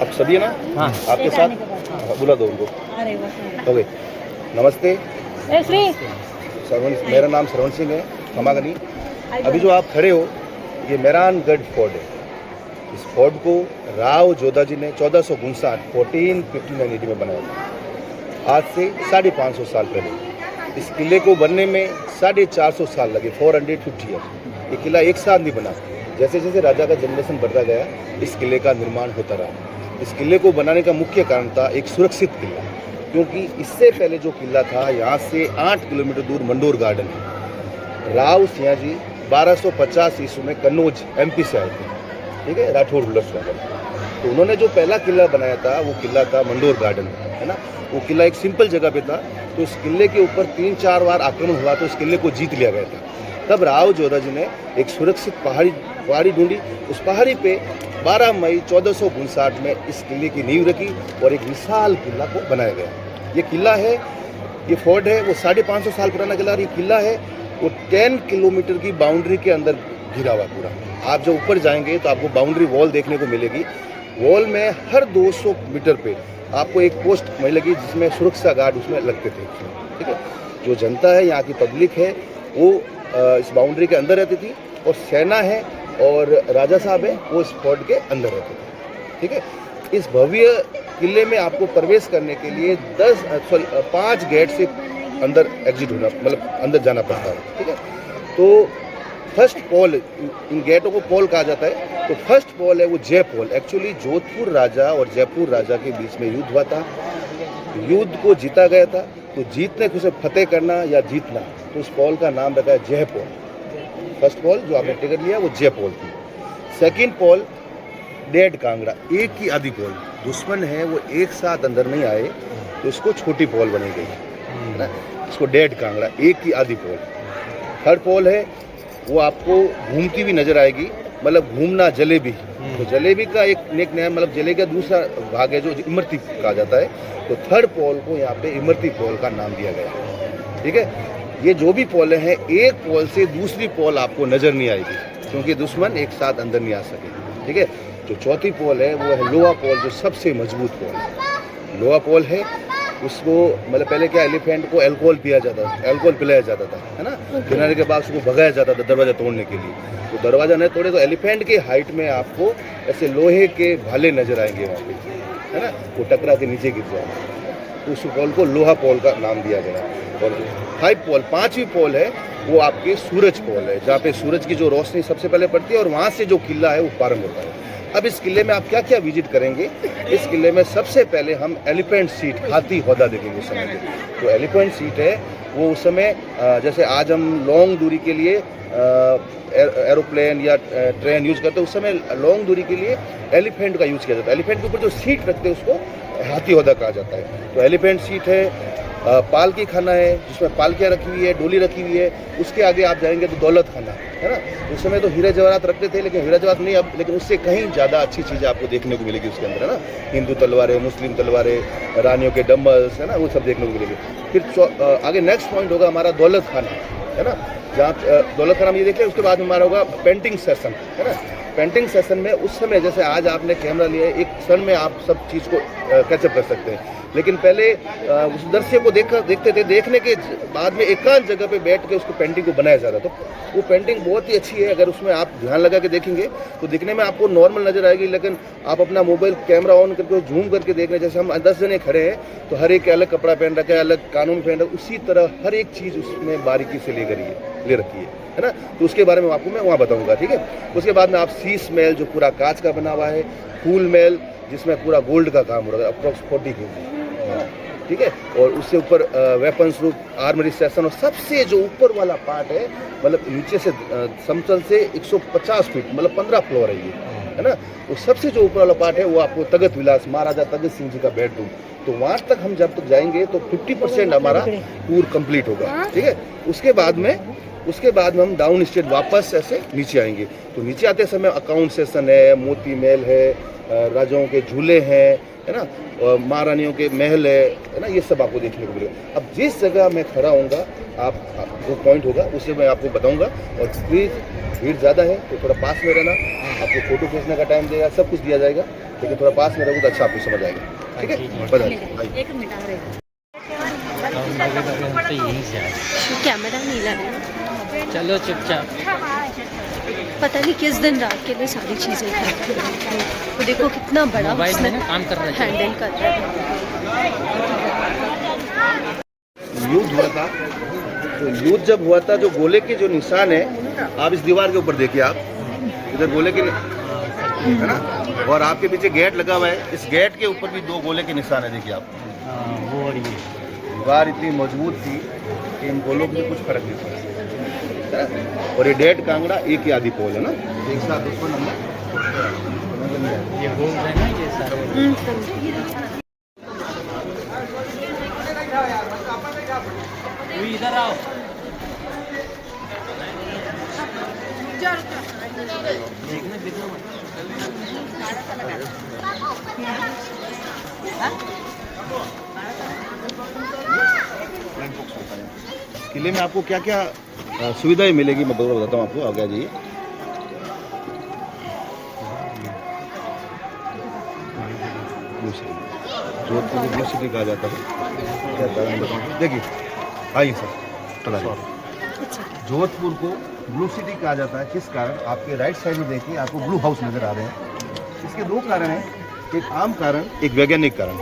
आप सभी है ना? हाँ। आपके साथ बुला दो उनको। ओके, नमस्ते। श्रवण, मेरा नाम श्रवण सिंह है, खमागनी। अभी जो आप खड़े हो ये मेहरानगढ़ फोर्ट है। इस फोर्ट को राव जोधा जी ने 1459 1459 में बनाया था, आज से 550 साल पहले। इस किले को बनने में 450 साल लगे, 450 ईयर। ये किला एक साथ नहीं बना, जैसे जैसे राजा का जनरेशन बढ़ता गया इस किले का निर्माण होता रहा। इस किले को बनाने का मुख्य कारण था एक सुरक्षित किला, क्योंकि इससे पहले जो किला था यहाँ से 8 किलोमीटर दूर मंडोर गार्डन है। राव सिंह जी 1250 ईस्वी में कन्नौज MP से आए थे, ठीक है, राठौड़ हुलस। तो उन्होंने जो पहला किला बनाया था वो किला था मंडोर गार्डन, है ना। वो किला एक सिंपल जगह पे था, तो इस किले के ऊपर 3-4 बार आक्रमण हुआ तो इस किले को जीत लिया गया था। तब राव जोधा जी ने एक सुरक्षित पहाड़ी ढूंढी। उस पहाड़ी पे 12 मई 1459 में इस किले की नींव रखी और एक विशाल किला को बनाया गया। ये किला है, ये फोर्ट है, वो 550 साल पुराना किला। ये किला है वो 10 किलोमीटर की बाउंड्री के अंदर घिरा हुआ पूरा। आप जब ऊपर जाएंगे तो आपको बाउंड्री वॉल देखने को मिलेगी। वॉल में हर 200 मीटर पे आपको एक पोस्ट मिलेगी जिसमें सुरक्षा गार्ड उसमें लगते थे, ठीक है। जो जनता है, यहाँ की पब्लिक है, वो इस बाउंड्री के अंदर रहती थी, और सेना है और राजा साहब है वो इस फोर्ट के अंदर रहते थे, ठीक है। इस भव्य किले में आपको प्रवेश करने के लिए 5 गेट से अंदर एग्जिट होना, मतलब अंदर जाना पड़ता है, ठीक है। तो फर्स्ट पोल, इन गेटों को पोल कहा जाता है। तो फर्स्ट पोल है वो जय पोल। एक्चुअली जोधपुर राजा और जयपुर राजा के बीच में युद्ध हुआ था, युद्ध को जीता गया था। तो जीतने को उसे फतेह करना या जीतना, तो उस पोल का नाम रखा है जय पोल। फर्स्ट पोल जो आपने टिकट लिया वो जय पोल थी। सेकंड पोल डेढ़ कांगड़ा, एक की आधी पोल। दुश्मन है वो एक साथ अंदर नहीं आए तो इसको छोटी पोल बनी गई, है ना, इसको डेढ़ कांगड़ा, एक की आधी पोल। थर्ड पोल है वो आपको घूमती हुई नजर आएगी, मतलब घूमना जलेबी। तो जलेबी का एक नेक नेम, मतलब जलेबी का दूसरा भाग है जो इमरती कहा जाता है। तो थर्ड पोल को यहाँ पे इमरती पोल का नाम दिया गया, ठीक है। ये जो भी पोल हैं, एक पोल से दूसरी पोल आपको नजर नहीं आएगी, क्योंकि दुश्मन एक साथ अंदर नहीं आ सके, ठीक है। जो चौथी पोल है वो है लोहा पोल, जो सबसे मजबूत पोल है। लोहा पोल है, उसको मतलब पहले क्या, एलिफेंट को अल्कोहल पिलाया जाता था, है ना। फिर के बाद उसको भगाया जाता था दरवाजा तोड़ने के लिए। तो दरवाजा नहीं तोड़े तो एलिफेंट के हाइट में आपको ऐसे लोहे के भाले नजर आएंगे वहाँ पे, है ना, वो टकरा के नीचे गिर जाएगा। तो उस पोल को लोहा पोल का नाम दिया गया। और 5वीं पोल है वो आपके सूरज पोल है, जहाँ पे सूरज की जो रोशनी सबसे पहले पड़ती है और वहाँ से जो किला है वो प्रारंभ होता है। अब इस किले में आप क्या क्या विजिट करेंगे? इस किले में सबसे पहले हम एलिफेंट सीट, हाथी हौदा देखेंगे उस समय के। तो एलिफेंट सीट है वो उस समय, जैसे आज हम लॉन्ग दूरी के लिए एरोप्लेन या ट्रेन यूज करते हैं, उस समय लॉन्ग दूरी के लिए एलिफेंट का यूज किया जाता है। एलिफेंट के ऊपर जो सीट रखते हैं उसको हाथी हौदा कहा जाता है। तो एलिफेंट सीट है। पालकी खाना है जिसमें पालकियाँ रखी हुई है, डोली रखी हुई है। उसके आगे आप जाएंगे तो दौलत खाना है ना। उस समय तो हीरे जवाहरात रखते थे, लेकिन हीरा जवाहरात नहीं अब, लेकिन उससे कहीं ज़्यादा अच्छी चीज़ें आपको देखने को मिलेगी उसके अंदर, है ना। हिंदू तलवारें, मुस्लिम तलवारें, रानियों के डम्बल्स, है ना, वो सब देखने को मिलेंगे। फिर आगे नेक्स्ट पॉइंट होगा हमारा दौलत खाना, है ना, जहाँ दौलत खाना हम ये देख लें। उसके बाद हमारा होगा पेंटिंग सेशन, है ना। पेंटिंग सेशन में उस समय जैसे आज आपने कैमरा लिया है, एक क्षण में आप सब चीज़ को कैचअप कर सकते हैं, लेकिन पहले उस दृश्य को देखते थे। देखने के बाद में एकांत जगह पे बैठ के उसको पेंटिंग को बनाया जा रहा था। तो वो पेंटिंग बहुत ही अच्छी है, अगर उसमें आप ध्यान लगा के देखेंगे तो दिखने में आपको नॉर्मल नजर आएगी, लेकिन आप अपना मोबाइल कैमरा ऑन करके जूम करके देख रहे हैं, जैसे हम 10 जने खड़े हैं तो हर एक अलग कपड़ा पहन रखा है, अलग कानून पहन रखा है, उसी तरह हर एक चीज़ उसमें बारीकी से ले रखी है ना। तो उसके बारे में आपको मैं वहाँ बताऊँगा, ठीक है। उसके बाद में आप शीश महल जो पूरा कांच का बना हुआ है, फूल महल जिसमें पूरा गोल्ड का काम हो रहा है, अप्रॉक्स 40 kg, ठीक है। और उससे ऊपर वेपन्स रूप, आर्मरी सेशन, और सबसे जो ऊपर वाला पार्ट है, मतलब नीचे से समतल से 150 फीट, मतलब 15 फ्लोर है ना। वो सबसे जो ऊपर वाला पार्ट है वो आपको तगत विलास, महाराजा तगत सिंह जी का बेडरूम। तो वहाँ तक हम जब तक जाएंगे तो 50% हमारा टूर कंप्लीट होगा, ठीक है। उसके बाद में हम डाउन स्टेट वापस ऐसे नीचे आएंगे। तो नीचे आते समय अकाउंट सेशन है, मोती महल है, राजाओं के झूले हैं, है ना, महारानियों के महल है ना, ये सब आपको देखने को मिलेगा। अब जिस जगह मैं खड़ा होऊंगा, आप जो पॉइंट होगा उसे मैं आपको बताऊंगा। और प्लीज़ भीड़ ज़्यादा है तो थोड़ा पास में रहना, आपको फ़ोटो खींचने का टाइम देगा, सब कुछ दिया जाएगा। लेकिन थोड़ा पास में रहोगे तो अच्छा आपको समझ आएगा। ठीक है, बताइए। एक मिनट आ रहे कैमरा नहीं लगा। चलो चुपचाप। पता नहीं किस दिन रात के लिए सारी चीज़ें तो देखो कितना बड़ा मोबाइल में ना काम कर रहा है, हैंडल कर रहा है। युद्ध हुआ था, तो युद्ध जब हुआ था जो गोले के जो निशान है, आप इस दीवार के ऊपर देखिए, आप इधर गोले के है ना, और आपके पीछे गेट लगा हुआ है, इस गेट के ऊपर भी 2 गोले के निशान है, देखिए आप। वो और ये दीवार इतनी मजबूत थी कि इन गोलों में कुछ फर्क नहीं पड़ा। और ये डेढ़ कांगड़ा एक ही आधी पोल है ना, एक साथ उसको नंबर ये बोल रहे हैं ना ये सारे। इधर आओ। किले में आपको क्या क्या सुविधाएं मिलेगी मैं बताता हूँ आपको, आगे आ जाइए। जोधपुर को ब्लू सिटी कहा जाता है, क्या कारण बताऊँ, देखिए आइए सर, चला जोधपुर को ब्लू सिटी कहा जाता है किस कारण, आपके राइट साइड में देखिए आपको ब्लू हाउस नजर आ रहे हैं। इसके 2 कारण हैं, एक आम कारण, एक वैज्ञानिक कारण।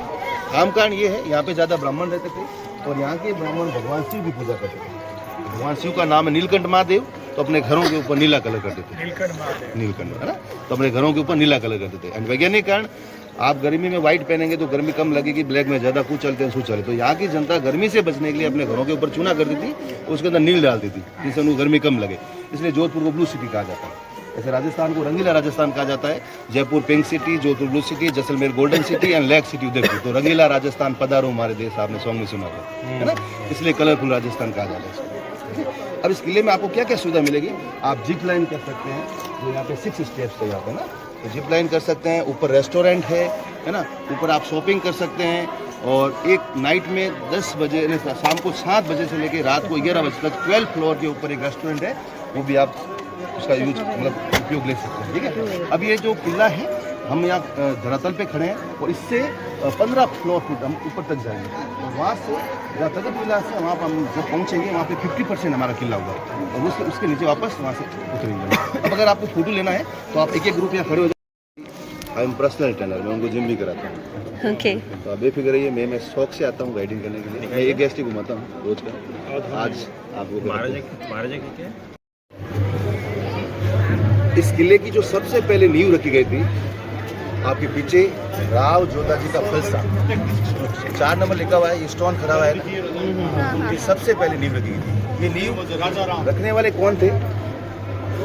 आम कारण ये है, यहाँ पे ज़्यादा ब्राह्मण रहते थे और यहाँ के ब्राह्मण भगवान शिव की पूजा करते थे। भगवान शिव का नाम है नीलकंठ महादेव, तो अपने घरों के ऊपर नीला कलर करते थे, नीलकंठ है ना, तो अपने घरों के ऊपर नीला कलर करते थे। एंड वैज्ञानिक कारण, आप गर्मी में व्हाइट पहनेंगे तो गर्मी कम लगेगी, ब्लैक में ज़्यादा कुछ चलते हैं सू चले, तो यहाँ की जनता गर्मी से बचने के लिए अपने घरों के ऊपर चूना करती थी, उसके अंदर नील डालती थी जिससे उनको गर्मी कम लगे, इसलिए जोधपुर को ब्लू सिटी कहा जाता है। ऐसे राजस्थान को रंगीला राजस्थान कहा जाता है, Jaipur pink city, Jodhpur blue city, Jaisalmer golden city and lake city Udaipur, तो रंगीला राजस्थान पधारो हमारे देश, आपने सॉन्ग में सुना था, है ना, इसलिए कलरफुल राजस्थान कहा जाता है। अब इस किले में आपको क्या क्या सुविधा मिलेगी, आप जिप लाइन कर सकते हैं, जो यहाँ पे 6 स्टेप्स है यहाँ पे ना, तो जिप लाइन कर सकते हैं, ऊपर रेस्टोरेंट है ना, ऊपर आप शॉपिंग कर सकते हैं, और एक नाइट में 10 बजे शाम को 7 बजे से लेकर रात को 11 बजे तक 12 फ्लोर के ऊपर एक रेस्टोरेंट है, वो भी आप उसका यूज मतलब उपयोग ले सकते हैं। ठीक है, अब ये जो किला है, हम यहाँ धरातल पे खड़े हैं और इससे 15 फ्लोर फुट हम ऊपर तक जाएंगे, और वहाँ से तगत किला से वहाँ पर हम जब पहुँचेंगे वहाँ पे 50% हमारा किला होगा, और उसके नीचे वापस वहाँ से उतरेंगे। अब अगर आपको फोटो लेना है तो आप एक ग्रुप यहाँ खड़े हो जाए। आई एम पर्सनल ट्रेनर, मैं उनको जिम भी कराता हूँ। ओके, तो आप बेफिक्र रहिए, मैं शौक से आता हूँ गाइडिंग करने के लिए, मैं एक गेस्ट ही घुमाता हूँ रोज का। आज आपको इस किले की जो सबसे पहले नींव रखी गई थी, आपके पीछे राव जोधा जी का फलसा 4 नंबर लिखा हुआ है, ये स्टोन खड़ा हुआ है ना, ये सबसे पहले नींव रखी गई थी। ये नींव रखने वाले कौन थे,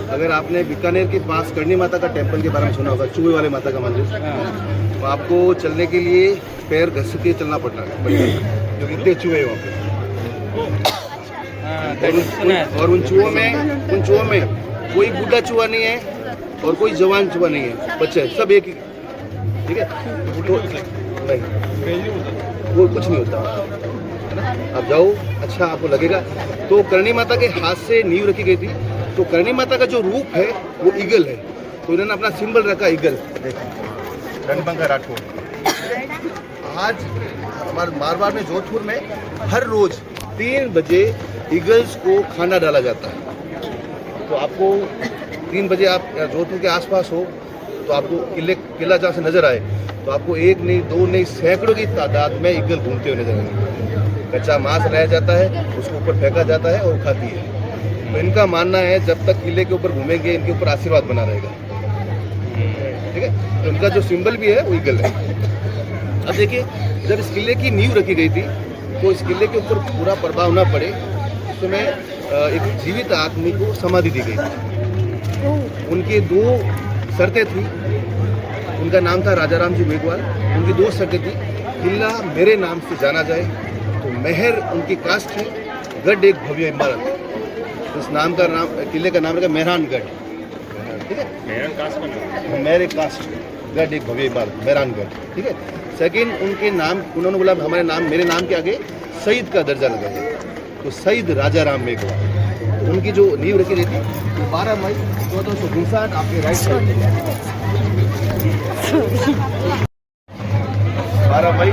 अगर आपने बीकानेर के पास करणी माता का टेम्पल के बारे में सुना होगा, चूहे वाले माता का मंदिर, तो आपको चलने के लिए पैर घस के चलना पड़ता है क्योंकि इतने चूहे वहाँ पे, और उन चूहों में कोई बूढ़ा चूहा नहीं है और कोई जवान चूहा नहीं है, बच्चे सब एक ही। ठीक है, तो नहीं वो कुछ नहीं होता, आप जाओ, अच्छा आपको लगेगा। तो करणी माता के हाथ से नींव रखी गई थी, तो करणी माता का जो रूप है वो ईगल है, तो इन्होंने अपना सिंबल रखा ईगल, रणबंका राठौर। आज हमारे मारवाड़ में जोधपुर में हर रोज 3 बजे ईगल्स को खाना डाला जाता है, तो आपको 3 बजे आप जोधपुर के आसपास हो तो आपको किला जहाँ से नजर आए तो आपको 1 नहीं 2 नहीं सैकड़ों की तादाद में ईगल घूमते हुए नजर आएंगे। कच्चा मांस लाया जाता है, उसको ऊपर फेंका जाता है और खाती है। तो इनका मानना है जब तक किले के ऊपर घूमेंगे इनके ऊपर आशीर्वाद बना रहेगा। ठीक है, तो इनका जो सिंबल भी है वो ईगल है। अब देखिए, जब इस किले की नींव रखी गई थी तो इस किले के ऊपर पूरा प्रभाव न पड़े, उसमें एक जीवित आदमी को समाधि दी गई थी। उनकी 2 शर्तें थी, उनका नाम था राजा राम जी मेघवाल। उनकी 2 शर्तें थी, किला मेरे नाम से जाना जाए, तो मेहर उनकी कास्ट है, गढ़ एक भव्य इमारत, इस नाम का नाम किले का नाम है मेहरानगढ़। ठीक है, मेरे कास्ट गढ़ एक भव्य इमारत मेहरानगढ़। ठीक है, सेकंड उनके नाम, उन्होंने बोला हमारे नाम, मेरे नाम के आगे सईद का दर्जा लगा है, तो सईद राजा राम मेघवाल। तो उनकी जो नींव रखी रहती 12 मई 1459 आपके राइट साइड 12 मई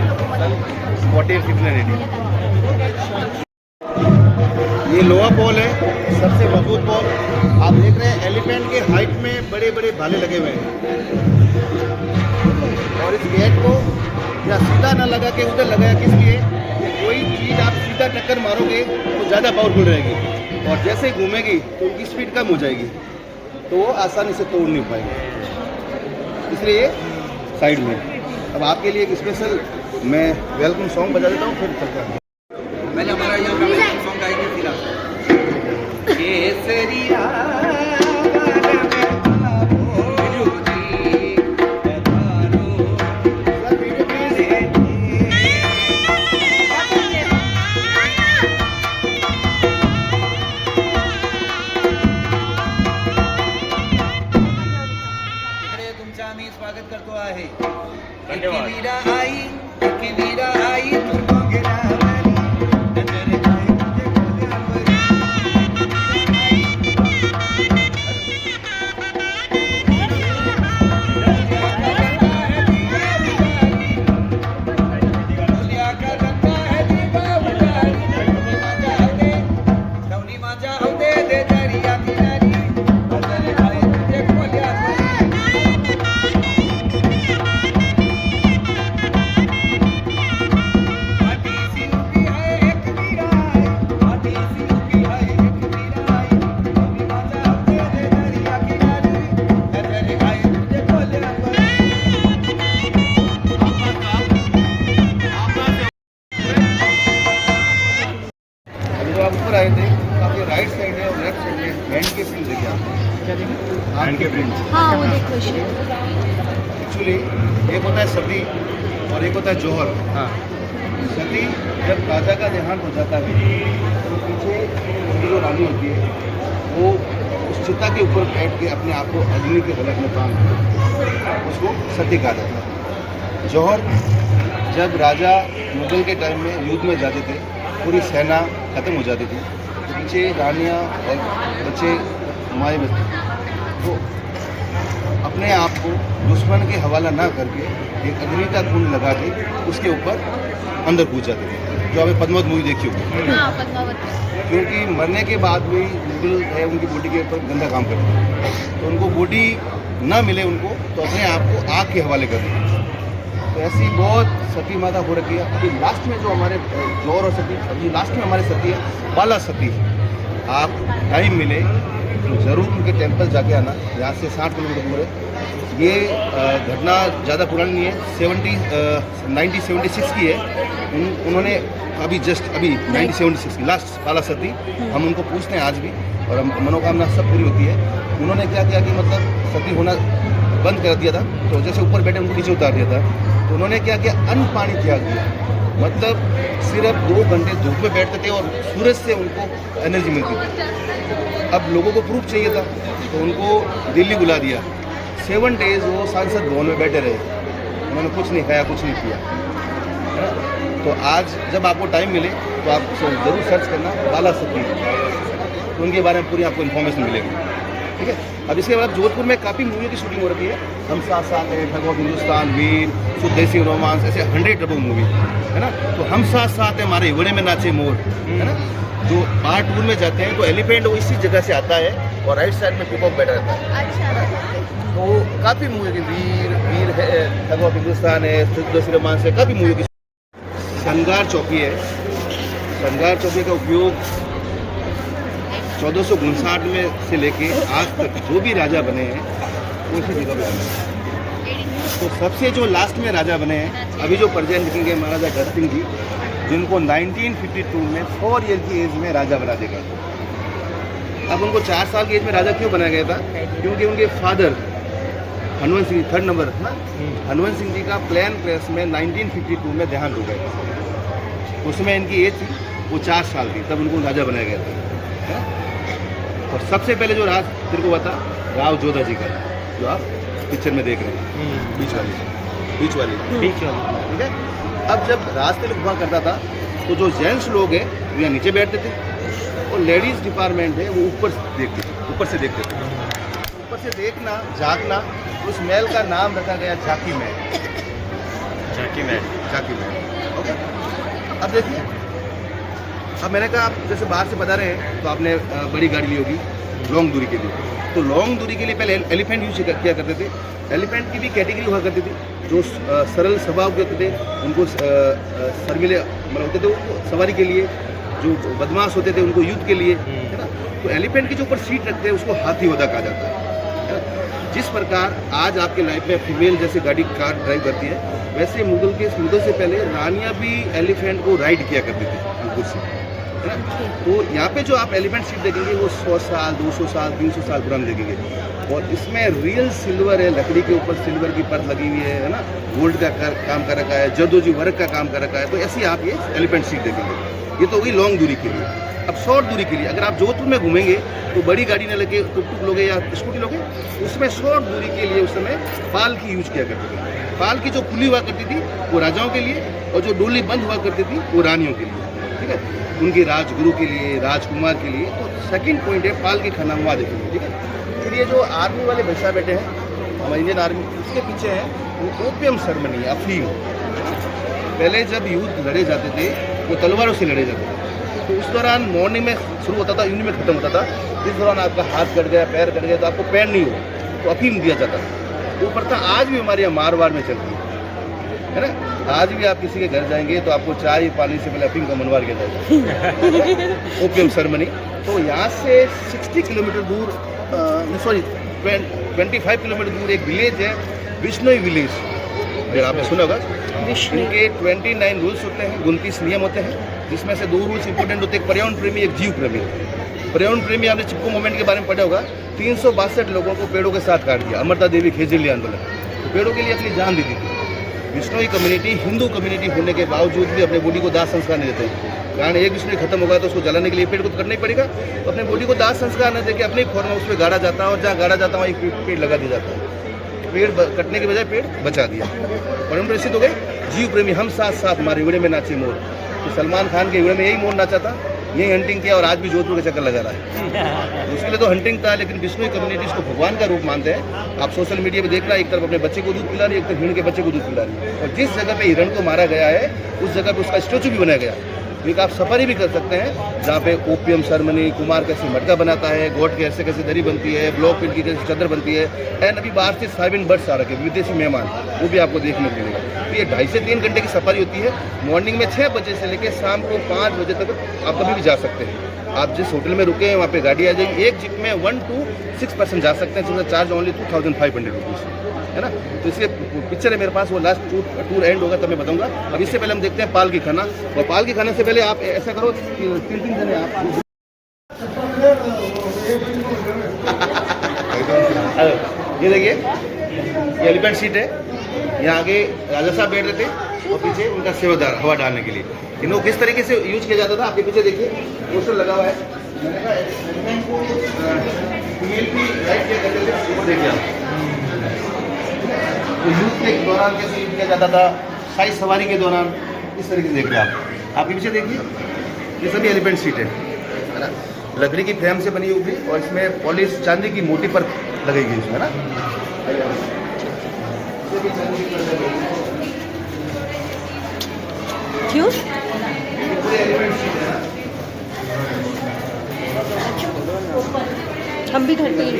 1489। ये लोहा पॉल है, सबसे मजबूत पॉल। आप देख रहे हैं एलिफेंट के हाइट में बड़े बड़े भाले लगे हुए हैं, और इस गेट को या सीधा ना लगा के उधर लगाया किस लिए? कि कोई चीज़ आप सीधा टक्कर मारोगे तो ज़्यादा पावरफुल रहेगी, और जैसे ही घूमेगी तो उनकी स्पीड कम हो जाएगी, तो वो आसानी से तोड़ नहीं पाएंगे, इसलिए साइड में। अब आपके लिए एक स्पेशल मैं वेलकम सॉन्ग बजा देता हूँ, फिर चलते हैं। पहले हमारा यहाँ का वेलकम सॉन्ग गाएंगे, फिर आप केसरिया तुमचा आम्ही स्वागत करतो आहे. धन्यवाद. वीरा आई तू गेला आए थे, आपके राइट साइड है और लेफ्ट साइड है हैंड के प्रिंट देखिए आप, हैंड के प्रिंट। हाँ वो देखो एक्चुअली एक होता है सती और एक होता है जौहर। हाँ सती जब राजा का देहांत हो जाता है तो पीछे उनकी जो रानी होती है वो उस चिता के ऊपर बैठ के अपने आप को अग्नि के गलत में बांध उसको सती कहा जाता है। जौहर जब राजा मुगल के टाइम में युद्ध में जाते थे, पूरी सेना खत्म हो जाती थी, पीछे रानियाँ और बच्चे माए बचते, तो अपने आप को दुश्मन के हवाला ना करके एक अग्नि का कुंड लगा के उसके ऊपर अंदर कूद जाते थे, जो हमें पद्मावत मूवी देखी होगी। हाँ पद्मावत। क्योंकि मरने के बाद भी मुगल है उनकी बॉडी के ऊपर गंदा काम करते हैं, तो उनको बॉडी ना मिले उनको तो अपने आप को आग के हवाले कर देते। तो ऐसी बहुत सती माता हो रखी है। अभी लास्ट में जो हमारे जौहर और सती, अभी लास्ट में हमारे सती है बाला सती। आप टाइम मिले तो ज़रूर उनके टेम्पल जाके आना, यहाँ से 60 किलोमीटर दूर है। ये घटना ज़्यादा पुरानी नहीं है, 1976 की है। उन्होंने अभी जस्ट अभी 1976 की लास्ट बाला सती, हम उनको पूछते हैं आज भी और हम मनोकामना सब पूरी होती है। उन्होंने क्या किया कि मतलब सती होना बंद कर दिया था, तो जैसे ऊपर बैठे उनको नीचे उतार दिया था। तो उन्होंने क्या किया, अन्न पानी त्याग दिया, मतलब सिर्फ 2 घंटे धूप में बैठते थे और सूरज से उनको एनर्जी मिलती थी। अब लोगों को प्रूफ चाहिए था तो उनको दिल्ली बुला दिया। 7 डेज वो सांसद भवन में बैठे रहे, उन्होंने कुछ नहीं खाया, कुछ नहीं किया। तो आज जब आपको टाइम मिले तो आप ज़रूर सर्च करना बाला सती, तो उनके बारे में पूरी आपको इन्फॉर्मेशन मिलेगी। ठीक है। अब इसके बाद जोधपुर में काफ़ी मूवियों की शूटिंग हो रही है। हम साथ साथ हैं, भगवत हिंदुस्तान, वीर, सुदेसी रोमांस, ऐसे 100 डबल मूवी है ना। तो हम साथ साथ हैं, हमारे इवड़े में नाचे मोर है ना। जो पार्ट 2 में जाते हैं तो एलिफेंट वो इसी जगह से आता है और राइट साइड में पीकॉक बैठा रहता है। अच्छा। तो काफ़ी मूवी की वीर है, भगवत हिंदुस्तान है, सुदेसी रोमांस है, काफ़ी मूवियों की। संगार चौकी है। संगार चौकी का उपयोग 1459 में से लेके आज तक जो भी राजा बने हैं उसी जगह पे बने हैं। तो सबसे जो लास्ट में राजा बने हैं अभी जो प्रेजेंट किंग है महाराजा गढ़ सिंह जी, जिनको 1952 में 4 ईयर की एज में राजा बना दिया गया। अब उनको 4 साल की एज में राजा क्यों बनाया गया था? क्योंकि उनके father Hanwant Singh 3rd number ना, हनुवंत सिंह जी का प्लेन क्रैश में 1952 में देहांत हो गया। उसमें इनकी एज थी वो 4 साल थी, तब उनको राजा बनाया गया था। और सबसे पहले जो राज तेरे को बता, राव जोधा जी का, जो आप पिक्चर में देख रहे हैं, बीच वाली ठीक है। अब जब राज तिलक हुआ करता था तो जो जेंट्स लोग हैं वो यहाँ नीचे बैठते थे और लेडीज़ डिपार्टमेंट है वो ऊपर से देखते थे। ऊपर से से देखना, झांकना, उस महल का नाम रखा गया झांकी महल। झांकी महल। झांकी महल। ओके, अब देखिए, अब मैंने कहा आप जैसे बाहर से बता रहे हैं तो आपने बड़ी गाड़ी ली होगी लॉन्ग दूरी के लिए। तो लॉन्ग दूरी के लिए पहले एलिफेंट यूज किया करते थे। एलिफेंट की भी कैटेगरी हुआ करती थी, जो सरल स्वभाव के होते थे, उनको शर्मिले मतलब होते थे उनको सवारी के लिए, जो बदमाश होते थे उनको युद्ध के लिए, है ना। तो एलिफेंट की जो ऊपर सीट रखते हैं उसको हाथी होदा कहा जाता है ना। जिस प्रकार आज आपके लाइफ में फीमेल जैसे गाड़ी कार ड्राइव करती है, वैसे मुगल से पहले रानियाँ भी एलिफेंट को राइड किया करती थी कुर्सी, है ना। तो यहाँ पे जो आप एलिफेंट सीट देखेंगे वो 100 साल 200 साल 300 साल पुराने देखेंगे, और इसमें रियल सिल्वर है, लकड़ी के ऊपर सिल्वर की परत लगी हुई है ना, गोल्ड का काम कर रखा है, जरदोजी वर्क का काम कर रखा है। तो ऐसी आप ये एलिफेंट सीट देखेंगे। ये तो हुई लॉन्ग दूरी के लिए। अब शॉर्ट दूरी के लिए अगर आप जोधपुर में घूमेंगे तो बड़ी गाड़ी न लगे, टुक लोगे या स्कूटी लोगे, उसमें शॉर्ट दूरी के लिए उस समय पाल की यूज किया करते थे। पाल की जो खुली हुआ करती थी वो राजाओं के लिए, और जो डोली बंद हुआ करती थी वो रानियों के लिए, ठीक है, उनके राजगुरु के लिए, राजकुमार के लिए। तो सेकंड पॉइंट है पाल के खाना हुआ देखेंगे, ठीक है। फिर ये जो आर्मी वाले भैया बैठे हैं हमारे इंडियन आर्मी, उसके पीछे हैं वो ओपियम सेरेमनी, अफीम। पहले जब युद्ध लड़े जाते थे वो तलवारों से लड़े जाते थे, तो उस दौरान मॉर्निंग में शुरू होता था, इवनिंग में खत्म होता था। जिस दौरान आपका हाथ कट गया, पैर कट गया, तो आपको पैर नहीं हो तो अफीम दिया जाता था। वो प्रथा आज भी हमारे यहाँ मारवाड़ में चलती है ना। आज भी आप किसी के घर जाएंगे तो आपको चाय पानी से पहले अफीम का मनवार किया जाएगा, ओपियम सेरेमनी। तो यहाँ से 60 किलोमीटर दूर, सॉरी 25 किलोमीटर दूर एक विलेज है, विष्णोई विलेज, अगर आपने सुना होगा। इनके 29 रूल्स होते हैं, 29 नियम होते हैं, जिसमें से 2 रूल्स इंपॉर्टेंट होते हैं, एक पर्यावरण प्रेमी, एक जीव प्रेमी। पर्यावरण प्रेमी आपने चिपको मूवमेंट के बारे में पढ़ा होगा, 362 लोगों को पेड़ों के साथ काट दिया, अमरता देवी खेजड़िया आंदोलन, तो पेड़ों के लिए अपनी जान दी थी। विष्णोई कम्युनिटी हिंदू कम्युनिटी होने के बावजूद भी अपने बॉडी को दाह संस्कार नहीं देते, कारण एक विष्णु खत्म होगा तो उसको जलाने के लिए पेड़ को तो करना ही पड़ेगा। तो अपने बॉडी को दाह संस्कार न देकर अपने फॉर्म में उस पर गाड़ा जाता है, और जहाँ गाड़ा जाता है वहाँ एक पेड़ लगा दिया जाता है। पेड़ कटने के बजाय पेड़ बचा दिया। परंपरा सिद्ध हो गए। जीव प्रेमी, हम साथ साथ हमारे युड़े में नाचे मोर, तो सलमान खान के युड़े में यही मोर नाचा था, यही हंटिंग किया, और आज भी जोधपुर का चक्कर लगा रहा है। उसके लिए तो हंटिंग था, लेकिन विष्णु कम्युनिटी इसको भगवान का रूप मानते हैं। आप सोशल मीडिया पे देखना, एक तरफ अपने बच्चे को दूध पिला रही है, एक तरफ हिरण के बच्चे को दूध पिला रही है, और जिस जगह पे हिरण को मारा गया है उस जगह पे उसका स्टेचू भी बनाया गया। एक आप सफारी भी कर सकते हैं, जहाँ पे ओपियम सेरेमनी, कुमार कैसे मटका बनाता है, गोट के कैसे दरी बनती है, ब्लॉक पिन की कैसे चादर बनती है, एंड अभी बाहर से 7 बर्ड्स आ रखे विदेशी मेहमान, वो भी आपको देखने को मिलेगा। तो ये 2.5 से 3 घंटे की सफारी होती है। मॉर्निंग में 6 बजे से लेकर शाम को 5 बजे तक आप कभी भी जा सकते हैं। आप जिस होटल में रुके हैं वहाँ पे गाड़ी आ जाएगी। एक जिप में 1 to 6 पर्सन जा सकते हैं, जिसका चार्ज ओनली 2500 रुपीज़ है ना। तो इसके पिक्चर है मेरे पास, वो लास्ट टूर एंड होगा तब मैं बताऊंगा। अब इससे पहले हम देखते हैं पाल की खाना, और पाल की खाने से पहले आप ऐसा करो, 3 जने आप ये देखिए, ये एलिफेंट सीट है, यहाँ आगे राजा साहब बैठ रहे थे और पीछे उनका सेवादार हवा डालने के लिए। इनको किस तरीके से यूज किया जाता था, आपके पीछे देखिए पोस्टर लगा हुआ है। देखिए आप तो यूथ के दौरान कैसे यूज किया जाता था, शाही सवारी के दौरान, इस तरीके से देख रहे हैं आप। आपके पीछे देखिए, ये सभी एलिफेंट सीट है ना, लकड़ी की फ्रेम से बनी हुई, और इसमें पॉलिश चांदी की मोटी पर लगेगी इसमें ना। क्यों? हम भी घर पे ही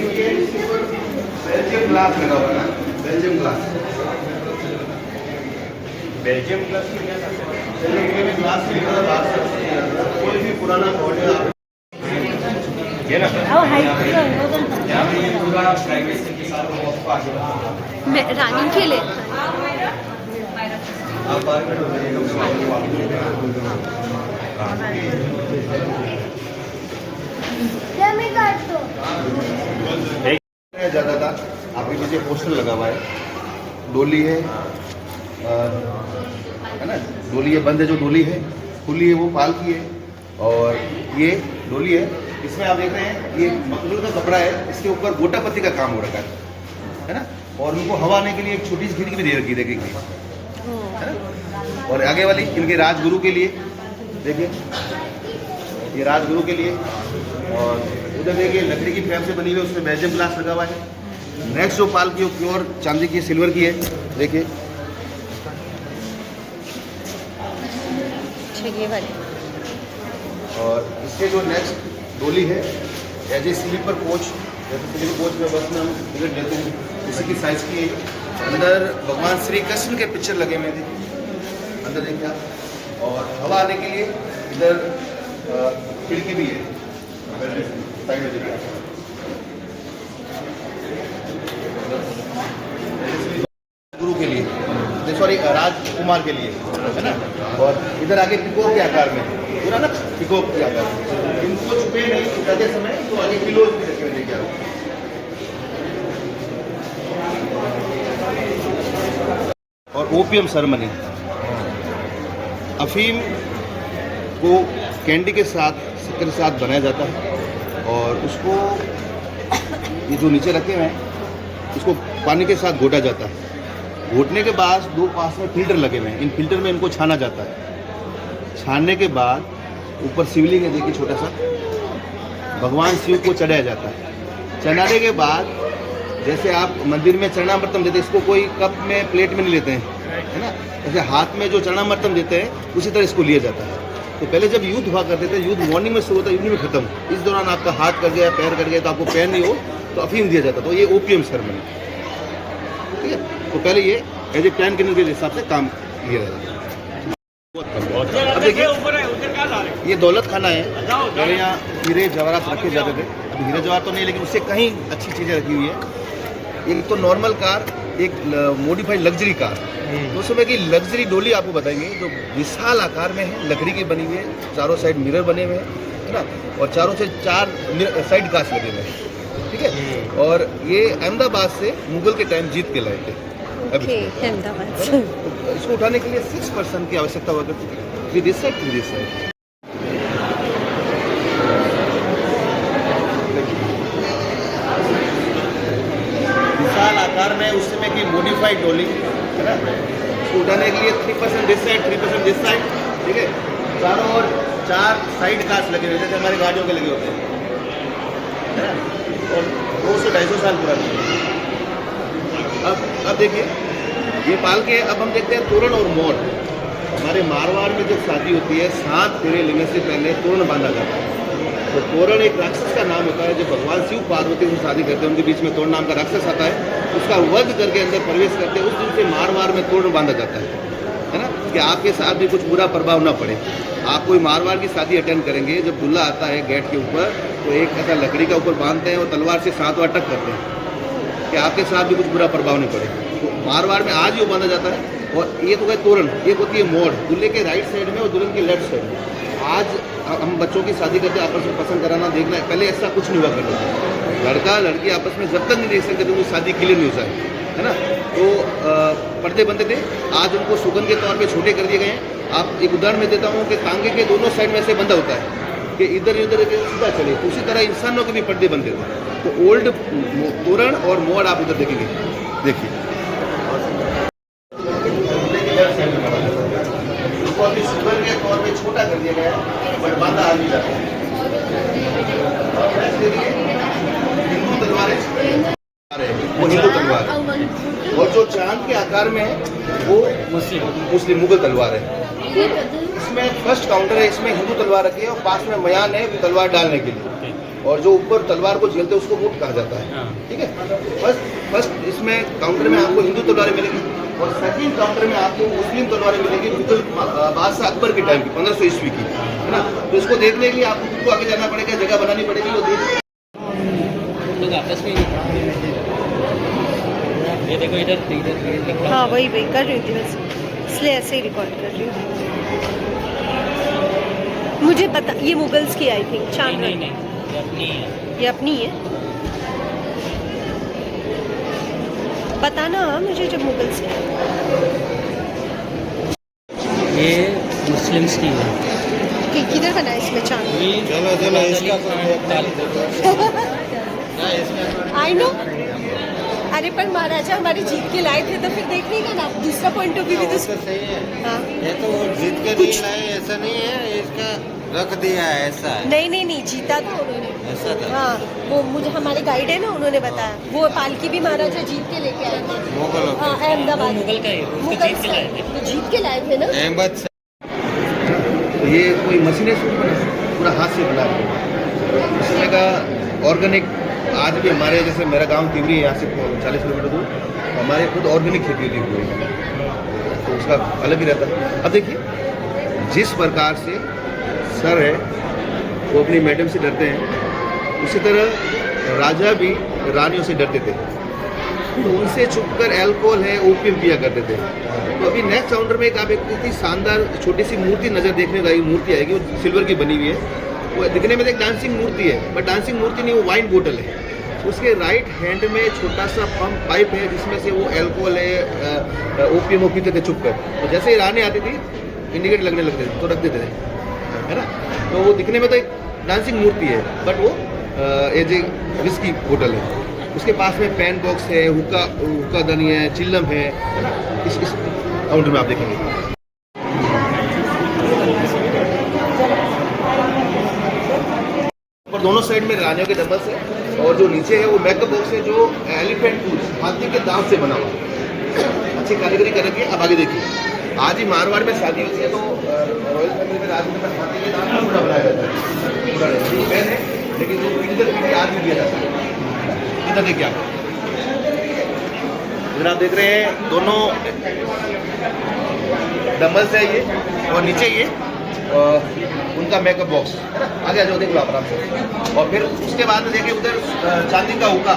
बेल्जियम ग्लास लगा हुआ है ना, Belgium glass. Belgium glass glass कोई भी पुराना मॉडल ये ना पूरा प्राइवेसी के साथ मैं रानी के लिए ज़्यादा था। आपके पीछे पोस्टर लगा हुआ है, डोली है ना, डोली है, बंद है जो डोली है, खुली है वो पाल की है, और ये डोली है। इसमें आप देख रहे हैं ये मखमल का कपड़ा है, इसके ऊपर गोटा पत्ती का काम हो रखा है ना, और उनको हवा आने के लिए एक छोटी सी खिड़की भी दे रखी देखेंगे, है ना। और आगे वाली इनके राजगुरु के लिए देखिए, ये राजगुरु के लिए, और उधर देखिए लकड़ी की फ्रेम से बनी हुई है, उसमें बेल्जियम ग्लास लगा हुआ है, नेक्स्ट जो पाल की वो प्योर चांदी की सिल्वर की है, देखिए। अच्छा ये वाली। और इसके जो नेक्स्ट डोली है एज ए स्लीपर कोच, जैसे स्लीपर कोच में बस में हम टिकट देते हैं, इसी की साइज़ की है। अंदर भगवान श्री कृष्ण के पिक्चर लगे हुए थे, अंदर देखिए आप। और हवा आने के लिए इधर खिड़की भी है साइड में, देखिए। गुरु के लिए, सॉरी राजकुमार के लिए, है ना। और इधर आगे पिकोक के आकार में पूरा ना, पिकोक के आकार में। इनको छुपे नहीं करते समय तो आगे किलो भी रखे हुए देखिए आप। और ओपियम सेरेमनी, अफीम को कैंडी के साथ, शक्कर के साथ बनाया जाता है। और उसको ये जो नीचे रखे हुए हैं इसको पानी के साथ घोटा जाता है। घोटने के बाद दो पास में फिल्टर लगे हुए हैं, इन फिल्टर में इनको छाना जाता है। छानने के बाद ऊपर शिवलिंग है, देखिए छोटा सा, भगवान शिव को चढ़ाया जाता है। चढ़ाने के बाद जैसे आप मंदिर में चरणामृतम देते हैं, इसको कोई कप में प्लेट में नहीं लेते हैं, है ना। जैसे हाथ में जो चरणामृतम देते हैं उसी तरह इसको लिया जाता है। तो पहले जब युद्ध हुआ करते थे, युद्ध मॉर्निंग में शुरू होता है, इवनिंग में खत्म। इस दौरान आपका हाथ कट गया, पैर कट गया, तो आपको पैर नहीं हो तो अफीम दिया जाता। तो ये ओपियम सेरेमनी, ठीक है। तो पहले ये एज ए प्लान करने के हिसाब से काम लिया जाता है। अब देखिए ये दौलत खाना है, पहले यहाँ हीरे जवाहरात रखे जाते थे। अब हीरे जवाहर तो नहीं, लेकिन उससे कहीं अच्छी चीज़ें रखी हुई है। एक तो नॉर्मल कार, एक मॉडिफाइड लग्जरी कार। तो उस समय की लग्जरी डोली आपको बताएंगे, जो विशाल आकार में है, लकड़ी की बनी हुई है, चारों साइड मिरर बने हुए हैं, है ना। और चारों से 4 साइड कांच लगे हुए हैं, ठीक है। और ये अहमदाबाद से मुगल के टाइम जीत के लाए थे। ओके, अहमदाबाद। इसको उठाने के लिए 6 पर्सन की आवश्यकता हुआ करती थी, 3 दिस साइड 3 दिस साइड। विशाल आकार में उस समय की मॉडिफाइड डोली, है ना। इसको उठाने के लिए 3% दिस साइड 3% दिस साइड, ठीक है। चारों ओर 4 साइड कांच लगे हुए, जैसे हमारे गाड़ियों के लगे होते हैं, है ना। और 200-250 साल पुरानी। अब देखिए ये पाल के, अब हम देखते हैं तोरण और मोर। हमारे मारवाड़ में जब शादी होती है, 7 फेरे लेने से पहले तोरण बांधा जाता है। तो तोरण एक राक्षस का नाम होता है। जब भगवान शिव पार्वती से शादी करते हैं, उनके बीच में तोरण नाम का राक्षस आता है, उसका वध करके अंदर प्रवेश करते हैं। उस दिन से मारवाड़ में तोरण बांधा जाता है ना, कि आपके साथ भी कुछ बुरा प्रभाव ना पड़े। आप कोई मारवाड़ की शादी अटेंड करेंगे, जब दूल्हा आता है गेट के ऊपर, तो एक ऐसा लकड़ी का ऊपर बांधते हैं और तलवार से 7 बार टक करते हैं कि आपके साथ भी कुछ बुरा प्रभाव नहीं पड़े। तो मारवाड़ में आज ही बांधा जाता है। और ये तो है तोरण, एक होती है मोड़, दूल्हे के राइट साइड में और दुल्हन के लेफ्ट साइड में। आज हम बच्चों की शादी करते हैं, आपस में पसंद कराना, देखना है, पहले ऐसा कुछ नहीं हुआ करता। लड़का लड़की आपस में जब तक नहीं देख सकते तो वो शादी क्लियर नहीं हो जाए, है ना। तो पर्दे बनते थे, आज उनको सुगंध के तौर पे छोटे कर दिए गए हैं। आप एक उदाहरण में देता हूँ कि टांगे के दोनों साइड में से बंधा होता है कि इधर उधर सीधा चले, तो उसी तरह इंसानों के भी पर्दे बनते थे। तो ओल्ड तोरण और मोड़ आप उधर देखेंगे, देखिए। उसको अभी सुगंध के तौर पे छोटा कर दिया गया है, बट बांधा आ नहीं जाता है। हिंदू तलवारें, वो हिंदू तलवार है। और जो चांद के आकार में है वो मुस्लिम मुगल तलवार है। इसमें फर्स्ट काउंटर है, इसमें हिंदू तलवार रखी है और पास में मयान है तलवार डालने के लिए। और जो ऊपर तलवार को झेलते हैं उसको मुठ कहा जाता है, ठीक है। फर्स्ट इसमें काउंटर में आपको हिंदू तलवारें मिलेगी और सेकंड काउंटर में आपको मुस्लिम तलवारें मिलेगी, मुगल बादशाह अकबर के टाइम की, 1500 ईस्वी की, है ना। तो इसको देखने के लिए आपको आगे जाना पड़ेगा, जगह बनानी पड़ेगी। वो ये देखो इधर हाँ वही कर रही थी बस, इसलिए ऐसे ही रिकॉर्ड कर रही हूँ। मुझे पता, ये मुगल्स की आई थिंक चांद नहीं, ये अपनी है। ये अपनी है, बताना मुझे जब मुगल्स की। ये मुस्लिम्स की है। किधर बना है इसमें चांद? चलो इसका आई नो। अरे पर महाराजा हमारे जीत के लाए थे, तो फिर देखने का ना दूसरा पॉइंट ऑफ व्यू भी तो सही है। हाँ। ये तो जीत के कुछ कुछ नहीं ऐसा नहीं है, इसका रख दिया है ऐसा है। नहीं नहीं नहीं, जीता था उन्होंने। ऐसा था। हाँ, वो मुझे हमारे गाइड है ना, उन्होंने बताया। वो पालकी भी महाराजा जीत के लेके आए थे। मुगल हाँ, अहमदाबाद। मुगल का है, उसको मुगल जीत के लाए थे। वो जीत के लाए थे ना। अहमद से तो ये कोई मशीनें से बना, पूरा हाथ से बना है। इसमें का ऑर्गेनिक आज भी हमारे, जैसे मेरा गांव तिवरी है, यहाँ से 40 किलोमीटर दूर, हमारे खुद ऑर्गेनिक खेती होती हुई है, तो उसका अलग ही रहता है। अब देखिए, जिस प्रकार से सर है वो अपनी मैडम से डरते हैं, उसी तरह राजा भी रानियों से डरते थे, तो उनसे छुपकर अल्कोहल है, ओपियम पिया करते थे। तो अभी नेक्स्ट काउंटर में आप एक इतनी शानदार छोटी सी मूर्ति नज़र देखने का, मूर्ति आएगी, वो सिल्वर की बनी हुई है। वो दिखने में एक डांसिंग मूर्ति है, बट डांसिंग मूर्ति नहीं, वो वाइन बोतल है। उसके राइट हैंड में छोटा सा पंप पाइप है, जिसमें से वो अल्कोहल है, ओपियम वो पीते थे छुप कर। तो जैसे ही रानी आती थी, इंडिकेटर लगने लगते थे तो रख देते थे, है ना। तो वो दिखने में तो एक डांसिंग मूर्ति है, बट वो एज ए विस्की बोतल है। उसके पास में पेन बॉक्स है, हुक्का दनी है, चिल्लम है। इस काउंटर में आप देखेंगे। और दोनों साइड में रानियों के डंबल्स है, और जो नीचे है वो मेकअप बॉक्स है, जो एलिफेंट टूथ, हाथी के दांत से बना हुआ है। अच्छी कारीगरी कर रखी है। अब आगे देखिए, आज ही मारवाड़ में शादी होती है, तो रॉयल फैमिली में राजनीति में हाथी के दांत पूरा बनाया जाता है। पूरा पेन है, लेकिन वो पीढ़ी दर पीढ़ी आज भी दिया जाता है। इधर देखिए आप, इधर आप देख रहे हैं दोनों डंबल्स है ये, और नीचे ये उनका मेकअप बॉक्स है ना। आगे आ जाओ, देख लो आप आराम से। और फिर उसके बाद में देखिए उधर चांदी का हुक्का,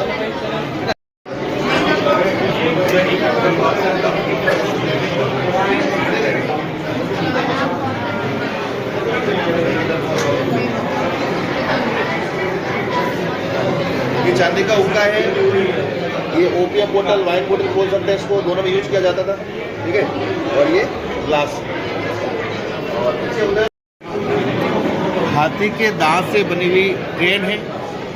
ये चांदी का हुक्का है। ये ओपियम बोतल, वाइन बोतल बोल सकते हैं इसको, दोनों में यूज किया जाता था, ठीक है। और ये ग्लास, और पीछे उधर हाथी के दांत से बनी हुई ट्रेन है।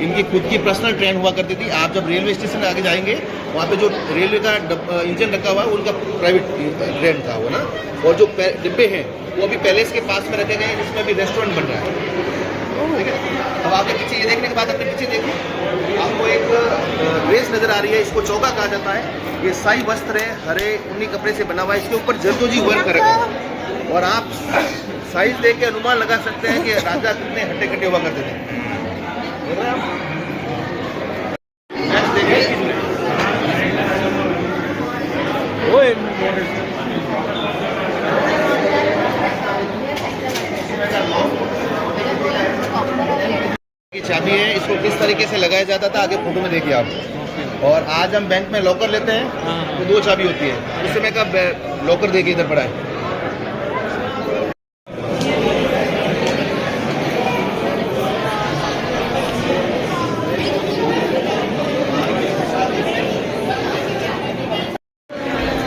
इनकी खुद की पर्सनल ट्रेन हुआ करती थी। आप जब रेलवे स्टेशन आगे जाएंगे, वहाँ पे जो रेलवे का इंजन रखा हुआ है, उनका प्राइवेट ट्रेन था वो ना। और जो डिब्बे हैं वो अभी पैलेस के पास में रखे गए हैं, जिसमें अभी रेस्टोरेंट बन रहा है, ठीक है। अब आपके पीछे ये देखने के बाद अपने पीछे देखो, आपको एक ड्रेस नज़र आ रही है, इसको चौका कहा जाता है। ये साई वस्त्र है, हरे ऊनी कपड़े से बना हुआ है। इसके ऊपर जरदोजी वर्क कर रखा है, और आप साइज देख के अनुमान लगा सकते हैं कि राजा कितने हट्टे कट्टे हुआ करते थे। नेक्स्ट देखिए, की चाबी है, इसको किस तरीके से लगाया जाता था आगे फोटो में देखिए आप। और आज हम बैंक में लॉकर लेते हैं तो 2 चाबी होती है, उस समय का लॉकर देखिए इधर पड़ा है।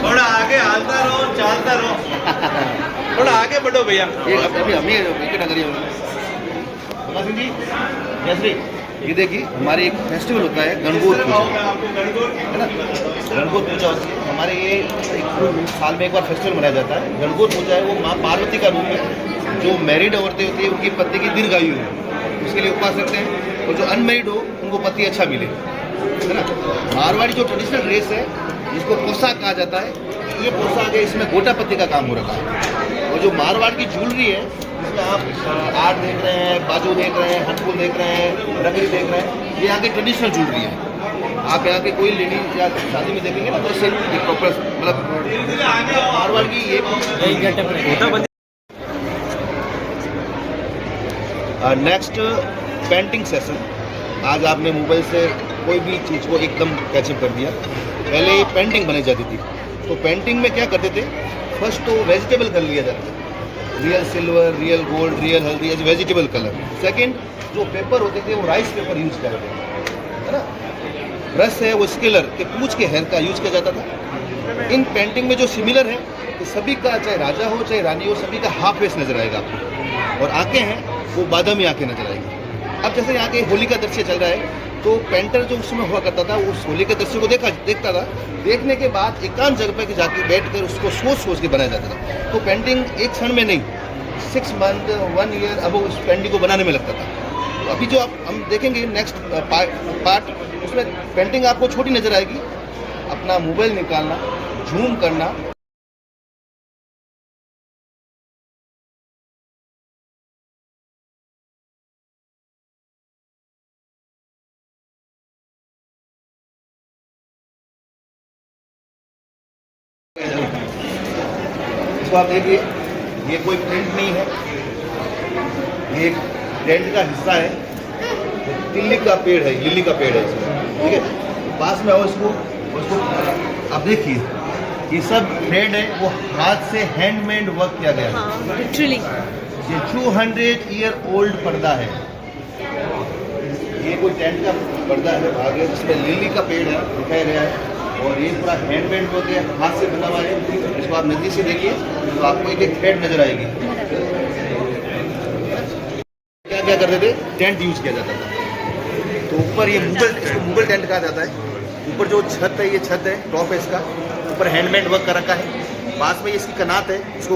थोड़ा आगे हालता रहो, चलता रहो, थोड़ा आगे बढ़ो भैया। ये अभी हम ही विकेट अगर सिंह जी, जयश्री, ये देखिए हमारे एक फेस्टिवल होता है गणगौर पूजा, है ना। गणगौर पूजा होती है हमारे, ये एक साल में एक बार फेस्टिवल मनाया जाता है। गणगौर पूजा है वो माँ पार्वती का रूप है। जो मैरिड औरतें होती है उनकी पति की दीर्घायु है, उसके लिए उपवास रखते हैं। और जो अनमेरिड हो उनको पति अच्छा मिले, है ना। मारवाड़ी जो ट्रेडिशनल ड्रेस है, जिसको पोशाक कहा जाता है, ये पोशाक है, इसमें गोटा पत्ती का काम हो रखा है। और जो मारवाड़ की ज्वेलरी है, जिसमें आप आर्ट देख रहे हैं, बाजू देख रहे हैं, हटफुल देख रहे हैं, रंगरी देख रहे हैं, ये यहाँ की ट्रेडिशनल ज्वेलरी है। आप यहाँ के कोई लेडी या शादी में देखेंगे ना, तो सिर्फ प्रॉपर मतलब मारवाड़ की ये। Next painting session. आज आपने मोबाइल से कोई भी चीज़ को एकदम कैचअप कर दिया। पहले पेंटिंग बनाई जाती थी, तो पेंटिंग में क्या करते थे, फर्स्ट तो वेजिटेबल कर लिया जाता था, real silver, real gold, real हल्दी, एज वेजिटेबल कलर। सेकंड, जो पेपर होते थे वो राइस पेपर यूज करते थे, है ना। ब्रश है वो स्केलर के पूंछ के हेयर का यूज किया जाता था। इन पेंटिंग में जो सिमिलर है, तो सभी का, चाहे राजा हो चाहे रानी हो, सभी का हाफ फेस नजर आएगा आपको। और आंखें हैं वो बादामी आंखें नजर आएंगी। अब जैसे यहाँ के होली का दृश्य चल रहा है, तो पेंटर जो उस समय हुआ करता था, उस होली के दृश्य को देखता था। देखने के बाद एकांत जगह पर जाके बैठ कर उसको सोच के बनाया जाता था। तो पेंटिंग एक क्षण में नहीं, 6 मंथ 1 ईयर अब उस पेंटिंग को बनाने में लगता था। तो अभी जो आप हम देखेंगे नेक्स्ट पार्ट, उसमें पेंटिंग आपको छोटी नज़र आएगी। अपना मोबाइल निकालना, जूम करना, इसको आप देखिए, ये कोई प्रिंट नहीं है, ये एक टेंट का हिस्सा है। लिली का पेड़ है, लिली का पेड़ है इसमें, ठीक है। पास में आओ इसको, उसको आप देखिए, ये सब थ्रेड है, वो हाथ से हैंडमेड वर्क किया गया है। हाँ लिटरली ये 200 ईयर ओल्ड पर्दा है। ये कोई टेंट का पर्दा है आगे, जिसमें लिली का पेड़ है दिखाया गया है, और ये पूरा हैंडमेड हो गया, हाथ से बना हुआ है। इसको आप नज़दीक से देखिए तो आपको एक एक थ्रेड नजर आएगी। क्या क्या करते थे, टेंट यूज किया जाता था। तो ऊपर ये मुगल, इसको मुगल टेंट कहा जाता है। ऊपर जो छत है, ये छत है, टॉप है इसका, ऊपर हैंडमेड वर्क कर रखा है। पास में ये इसकी कनात है, इसको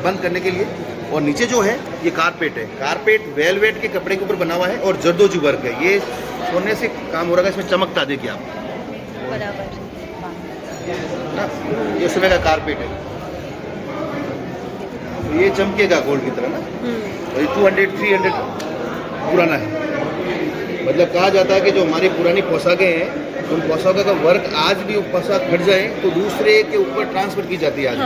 बंद करने के लिए। और नीचे जो है ये कारपेट है। कारपेट वेलवेट के कपड़े के ऊपर बना हुआ है और जरदोजी वर्क है। ये सोने से काम हो रहा है, इसमें चमकता देखिए आप, बराबर। ना, ये समय का कारपेट है। तो ये चमकेगा गोल्ड की तरह ना। और ये 200-300 पुराना है। मतलब कहा जाता है कि जो हमारी पुरानी पोशाकें हैं, उन पोशाकों का वर्क आज भी पोशाक फट जाए तो दूसरे के ऊपर ट्रांसफर की जाती है आज,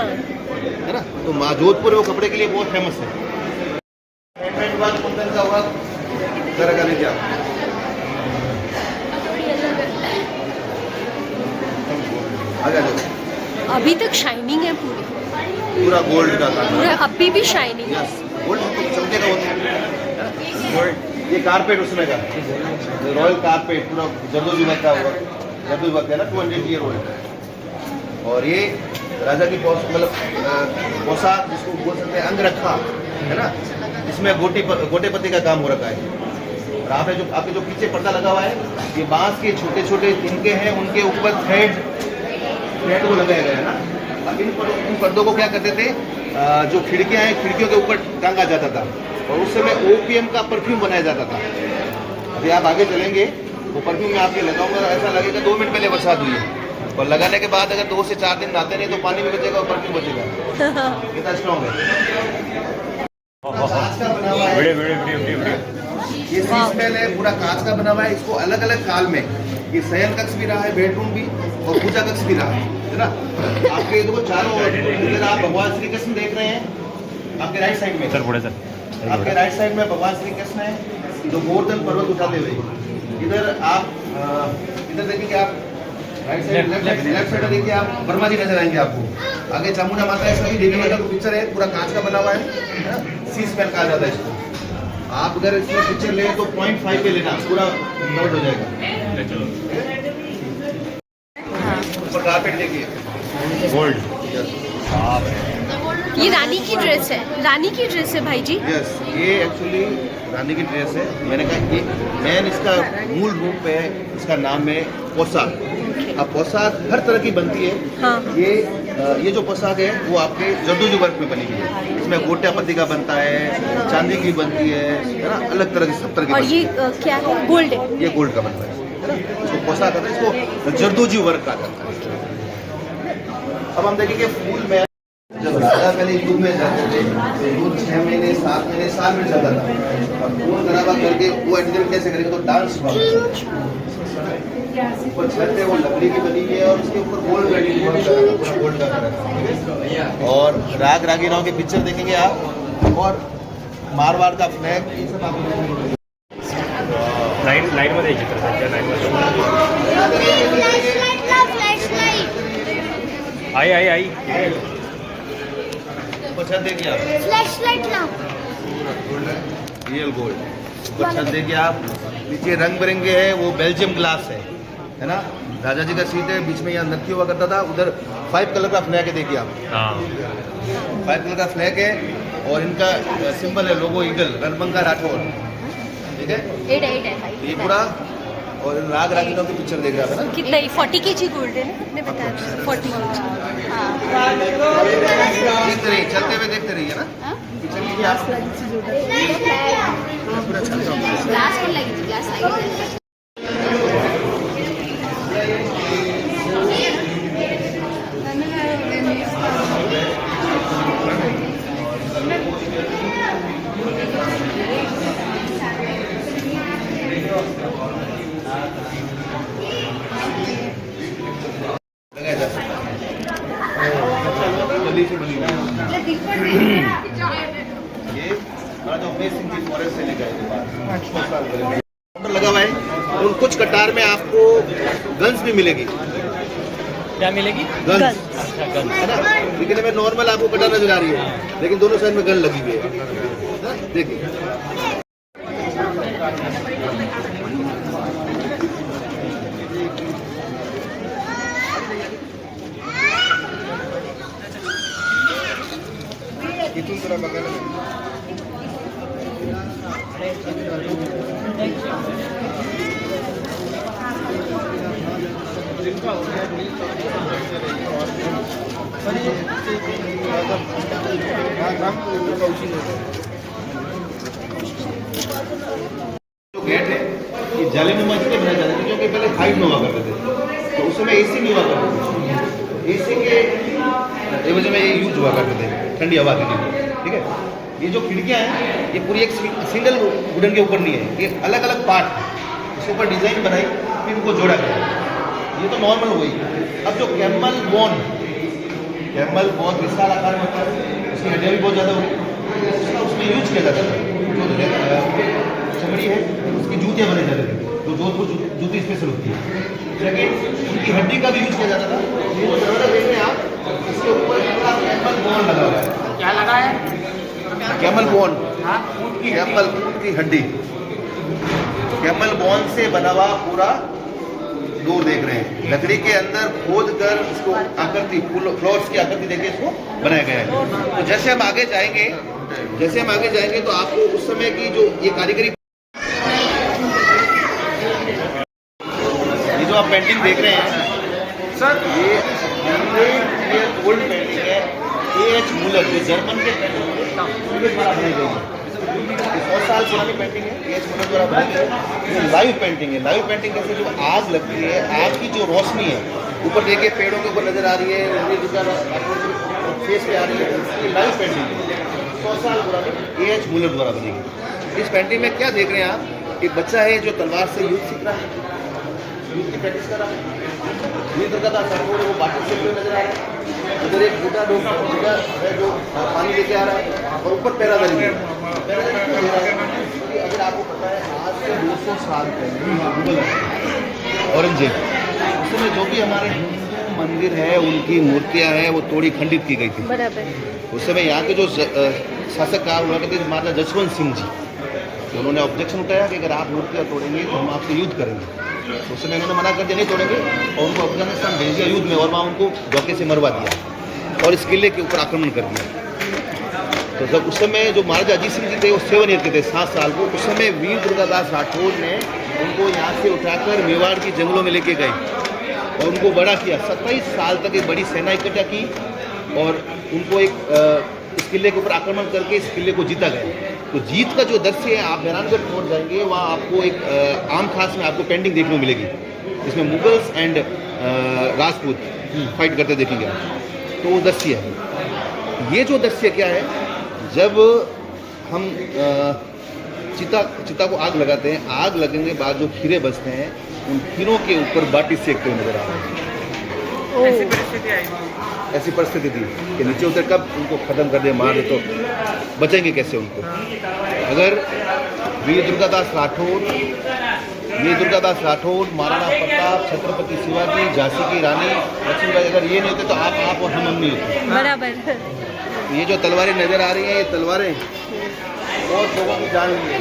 है ना। तो जोधपुर वो कपड़े के लिए बहुत फेमस है। हैंडमेड वर्क, कुंदन का वर्क करा लीजिए आप। आगे आ जाओ। अभी तक शाइनिंग है पूरी, पूरा गोल्ड का काम पूरा अभी भी शाइनिंग है। यस, गोल्ड चमकेगा वो गोल्ड। ये कारपेट उसमें का रॉयल कारपेट, पूरा जरदोजी वर्क का हुआ, जरदोजी वर्क है ना, 200 ईयर ओल्ड। और ये राजा की पोशाक, जिसको बोल सकते हैं अंगरखा, है ना, इसमें गोटे पत्ती का काम हो रखा है। और आपके जो पीछे पर्दा लगा हुआ है, ये बांस के छोटे छोटे तिनके हैं, उनके ऊपर थ्रेड को लगाया गया है ना। अब इन पर्दों को क्या करते थे, जो खिड़कियां हैं, खिड़कियों के ऊपर टांगा जाता था, और उस समय ओपीएम का परफ्यूम बनाया जाता था। अभी आप आगे चलेंगे वो परफ्यूम में आपके लगाऊंगा, ऐसा लगेगा 2 मिनट पहले बरसात हुई है, और लगाने के बाद अगर 2 से 4 दिन नहाते नहीं तो पानी भी बचेगा और परफ्यूम बचेगा। कितना स्ट्रॉन्ग है। कांच का बना हुआ है, ये स्मेल है, पूरा कांच का बना हुआ है। इसको अलग अलग काल में, ये शयन कक्ष भी रहा है, बेडरूम भी, और पूजा कक्ष भी रहा है ना। आपके देखो चारों ओर, इधर आप भगवान श्री कृष्ण देख रहे हैं, आपके राइट साइड में, आपके राइट साइड में भगवान श्री कृष्ण है जो गोवर्धन पर्वत उठाते हुए। इधर आप इधर देखेंगे, आप राइट साइड लेफ्ट साइड देखिए, आप वर्मा जी नजर आएंगे आपको। आगे चामुंडा माता है, सभी देवी माता का पिक्चर है, पूरा कांच का बना हुआ है, सी स्पेल कहा जाता है इसको। आप अगर इसमें पिक्चर ले तो 0.5 पे लेना, पूरा नोट हो जाएगा। ऊपर कारपेट देखिए, गोल्ड। ये रानी की ड्रेस है, रानी की ड्रेस है भाई जी। यस, ये एक्चुअली रानी की ड्रेस है। मैंने कहा ये मेन इसका मूल रूप है, इसका नाम है पोशाक। अब पोशाक हर तरह की बनती है। हाँ। ये जो पोशाक है वो आपके जरदोजी वर्क में बनी हुई है। इसमें गोटा पत्ती का बनता है, चांदी की बनती है ना, अलग तरह की, सब तरह की। और ये क्या है, गोल्ड है, ये गोल्ड का बनता है ना। इसको पोशाक कहते हैं, इसको जरदोजी वर्क कहा जाता है। अब हम देखेंगे फूल में, जब राजा पहले युद्ध में जाते थे, युद्ध 6 महीने 7 महीने साल में चलता था। और खून खराबा करके वो एंटरटेन कैसे करेंगे, तो डांस ऊपर छत है, वो लकड़ी की बनी हुई है, और उसके ऊपर गोल्ड गोल्ड का कलर। और राग रागीनाओं के पिक्चर देखेंगे आप, और मारवाड़ का फ्लैग, ये सब आप लाईन मध्ये चित्र सध्या लाईनमध्ये आई छत देखिए आप, रियल गोल्ड। छत देखिए आप, नीचे रंग बिरंगे है, वो बेल्जियम ग्लास है ना। राजा जी का सीट है, बीच में यहाँ नृत्य हुआ करता था। उधर 5 कलर का फ्लैग है, देखिए आप, 5 कलर का फ्लैग है, और इनका सिंबल है, लोगो ईगल, रणबंका राठौर, ठीक है। 8 है ये पूरा, और राग रागिनों की पिक्चर देख रहा था ना। कितना, 40 kg गोल्ड है ना, कितने बताया, 40 kg। हाँ देखते रहिए, चलते हुए देखते रहिए ना। चलिए ग्लास लागीची जोडत ग्लास पण लागेल ग्लास आहे लगाया जा सकता है जल्दी से बनी हुई ये हमारा जो उमेश सिंह जी फॉरेस्ट से लेकर आए थे 6 साल पहले काउंटर लगा हुआ है उन कुछ कटार में आपको गन्स भी मिलेगी क्या मिलेगी? गन्स अच्छा गन है ना लेकिन में नॉर्मल आपको कटार नजर आ रही है लेकिन दोनों साइड में गन लगी हुई है देखिए इथून जरा बघायला जो गेट है ये जालीनुमा इसलिए बनाया जाता है क्योंकि पहले हाइट में हुआ करते थे तो उस समय एसी नहीं हुआ करते थे एसी के एवज में ये यूज हुआ करते थे ठंडी हवा के लिए ठीक है ये जो खिड़कियाँ हैं ये पूरी एक सिंगल वुडन के ऊपर नहीं है ये अलग अलग पार्ट है इसके ऊपर डिजाइन बनाई फिर इनको जोड़ा गया ये तो नॉर्मल हुई अब जो कैमल बोन बहुत विशाल आकार में होता है उसकी हड्डियाँ भी बहुत ज़्यादा होगी उसमें यूज किया जाता है जो चमड़ी है उसकी जूतियाँ बनाई जाती थी जो जोधपुर जूती स्पेशल होती है सेकेंड उनकी हड्डी का भी यूज किया जाता था ये जो दरवाजा देख रहे हैं आप इसके ऊपर कैमल बोन लगा हुआ है क्या लगा है कैमल बोन कैमल की हड्डी कैमल बोन से बना हुआ पूरा डोर देख रहे हैं लकड़ी के अंदर खोद कर इसको आकृति फ्लोर्स की आकृति देके इसको बनाया गया है तो जैसे हम आगे जाएंगे तो आपको उस समय की जो ये कारीगरी ये जो आप पेंटिंग देख रहे हैं सर ये 100 ओल्ड पेंटिंग है A.H. मूलर जो जर्मन के द्वारा बनाई गई है 100 साल पुरानी पेंटिंग है A.H. मूलर द्वारा बनाई गई है ये लाइव पेंटिंग है लाइव पेंटिंग कैसे जो आग लगती है आग की जो रोशनी है ऊपर देखिए पेड़ों के ऊपर नजर आ रही है फेस पे आ रही है ये लाइव पेंटिंग है 100 साल पुरानी A.H. मूलर द्वारा बनी गई इस पेंटिंग में क्या देख रहे हैं आप एक बच्चा है जो तलवार से युद्ध सीख रहा है युद्ध की प्रैक्टिस कर रहा है ये दुर्गादास ठाकुर है वो बाटी से नजर आ रहा है उधर एक बूढ़ा लोग है जो पानी लेके आ रहा है और ऊपर पैरादारी है अगर आपको पता है आज से 200 साल पहले मुगल औरंगजेब उस समय जो भी हमारे हिंदू मंदिर है उनकी मूर्तियां हैं वो तोड़ी खंडित की गई थी बराबर उस समय यहाँ के जो शासककार हुआ करते थे महाराजा जसवंत सिंह जी तो उन्होंने ऑब्जेक्शन उठाया कि अगर आप मूर्तियाँ तोड़ेंगे तो हम आपसे युद्ध करेंगे उस समय उन्होंने मना कर दिया नहीं तोड़ेंगे और उनको अफगानिस्तान भेज दिया युद्ध में और वहाँ उनको धोखे से मरवा दिया और इस किले के ऊपर आक्रमण कर दिया तो जब उस समय जो महाराजा अजीत सिंह जी थे वो 7 ईयर के थे 7 साल को उस समय वीर दुर्गादास राठौर ने उनको यहाँ से उठाकर मेवाड़ की जंगलों में लेके गए और उनको बड़ा किया 27 साल तक एक बड़ी सेना इकट्ठा की और उनको एक इस किले के ऊपर आक्रमण करके इस किले को जीता गया तो जीत का जो दृश्य है आप मेहरानगढ़ फोर्ट जाएंगे वहाँ आपको एक आम खास में आपको पेंटिंग देखने को मिलेगी इसमें मुगल्स एंड राजपूत फाइट करते देखेंगे आप तो वो दृश्य है ये जो दृश्य क्या है जब हम चिता को आग लगाते हैं आग लगने के बाद जो खीरे बचते हैं उन खीरों के ऊपर बाटी सेकते हुए नजर आ रहे हैं ऐसी परिस्थिति थी कि नीचे उतर कब उनको ख़त्म कर दे मार दे तो बचेंगे कैसे उनको अगर वीर दुर्गादास राठौर महाराणा प्रताप छत्रपति शिवाजी झांसी की रानी लक्ष्मीबाई अगर ये नहीं होते तो आप और हम नहीं होते बराबर ये जो तलवारें नज़र आ रही हैं ये तलवारें बहुत लोगों की जान दी है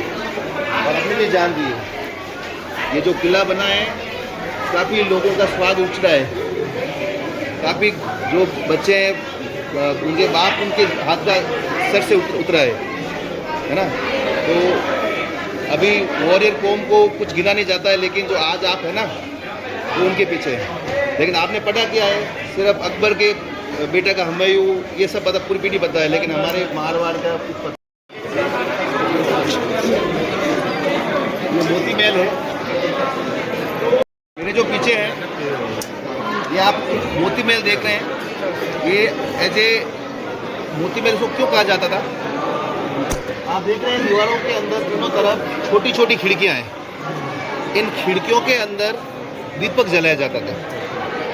और अपनी भी जान दी है ये जो किला बना है काफ़ी लोगों का स्वाद उठ रहा है काफ़ी जो बच्चे हैं उनके बाप उनके हाथ का सर से उतरा है ना तो अभी वॉरियर कौम को कुछ गिना नहीं जाता है लेकिन जो आज आप है ना वो उनके पीछे है लेकिन आपने पढ़ा किया है सिर्फ अकबर के बेटा का हुमायूं ये सब पता पूरी पीढ़ी पता है लेकिन हमारे मारवाड़ का कुछ पता महल है। मेरे जो पीछे है ये आप मोती महल देख रहे हैं। ये एज ए मोती महल को क्यों कहा जाता था? आप देख रहे हैं दीवारों के अंदर दोनों तरफ छोटी छोटी खिड़कियां हैं। इन खिड़कियों के अंदर दीपक जलाया जाता था।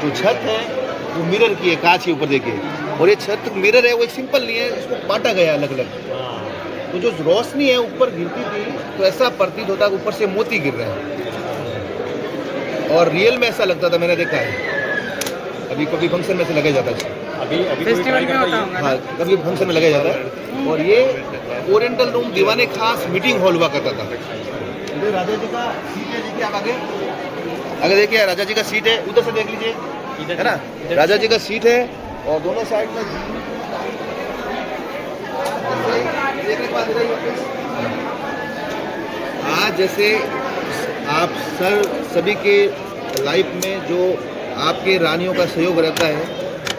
जो छत है वो मिरर की है, कांच के ऊपर देखिए, और ये छत मिरर है, वो एक सिंपल नहीं है, इसको बांटा गया अलग अलग। तो जो रोशनी है ऊपर गिरती थी तो ऐसा प्रतीत होता है ऊपर से मोती गिर रहे हैं, और रियल में ऐसा लगता था, मैंने देखा है। अभी कभी फंक्शन में से लगाया जाता है, अभी फेस्टिवल में होता है। हाँ, कभी फंक्शन में लगाया जाता है। और ये ओरिएंटल रूम दीवाने खास मीटिंग हॉल हुआ करता था। इधर राजा जी का सीट है, देखिए आप आगे देखिए, राजा जी का सीट है, उधर से देख लीजिए, है ना, राजा जी का सीट है, और दोनों साइड में आज जैसे आप सभी के लाइफ में जो आपके रानियों का सहयोग रहता है,